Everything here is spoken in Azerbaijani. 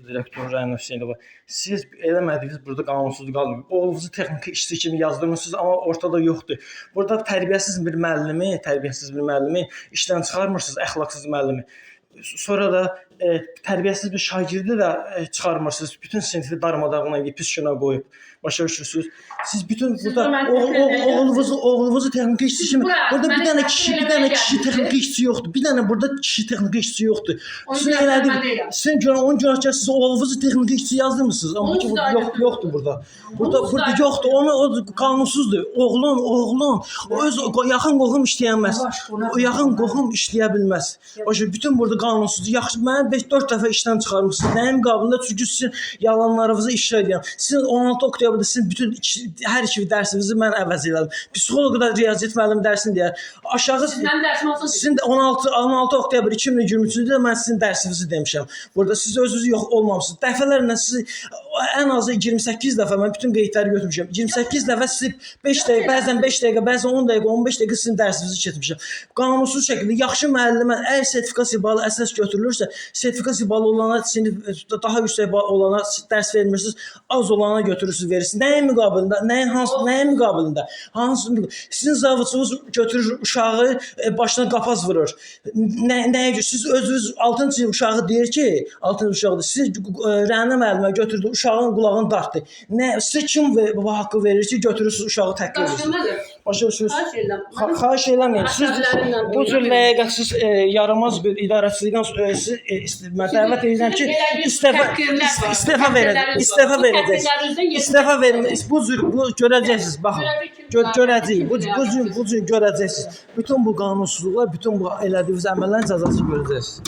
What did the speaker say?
direktor Rəna Hüseynova. Siz eləmədiniz, burada qanunsuzluq qalmır. Oğlunuzu texniki işçi kimi yazdırmısınız, amma ortada yoxdur. Burada tərbiyəsiz bir müəllimi işdən çıxarmırsınız, əxlaqsız müəllimi. Sonra da tərbiyəsiz bir şagirdi də çıxarmırsınız. Bütün sinfi darmadağına edib pis günə qoyub. Başa düşürsünüz. Siz bütün burada oğlunuzu texniki işçi kimi burada bir dənə kişi texniki işçi yoxdur. Bir dənə burada kişi texniki işçi yoxdur. Sizin elədik. Sizin onun günahkar siz oğlunuzu texniki işçi yazdırmısınız. Amma yoxdur burada. Burada yoxdur. O qanunsuzdur. Oğlun öz yaxın qohum işləyəməz. O yaxın qohum işləyə bilməz. Başa bütün burada qanunsuzdur. Yaxşı mən 5-4 dəfə işdən çıxarmısınız. Nəyin qabında? Çünki sizin yalanlarınızı işlə edirəm. Sizin 16 oktyabrda sizin bütün hər iki dərsinizi mən əvəz elədim. Psixoloq da riyaziyyat müəllimi dərsini deyər. Aşağı sizin 16 oktyabr 2023-də mən sizin dərsinizi demişəm. Burada siz özünüz yox olmamısınız. Dəfələrlə sizi ən azı 28 dəfə mən bütün qeydləri götürmüşəm. 28 dəfə sizi 5 dəqiqə, bəzən 5 dəqiqə, bəzən 10 dəqiqə, 15 dəqiqə sizin dərsinizi keçmişəm. Qanunsuz şəkildə yaxşı müəllimə əgər sertifikasiya balı əsas götürülürsə, sertifikasiya balı olana, daha yüksək balı olana dərs vermirsiniz, az olana götürürsünüz, verirsiniz. Nəyin müqabilində? Nəyin müqabilində? Sizin zavodçunuz götürür uşağı başına qapaz vurur. Nəyə siz özünüz 6-cı uşağı deyir ki, 6-cı uşaqdır. Siz Rəna müəllimə götürdü, uşağın qulağını dartdı. Sizə kim bu haqqı verir ki, götürürsünüz uşağı təhqir edirsiniz? Başa düşürsünüz? Xahiş eləməyin. Siz bu cür ləyaqətsiz yaramaz bir idarəçilikdən mən dəvət edirəm ki, istefa verəcəksiniz. İstefa verin. Bu görəcəksiniz. Baxın. Görəcəyik. Bu cür görəcəksiniz. Bütün bu qanunsuzluqlar, bütün bu elədiyiniz əməllərin cəzasını görəcəksiniz.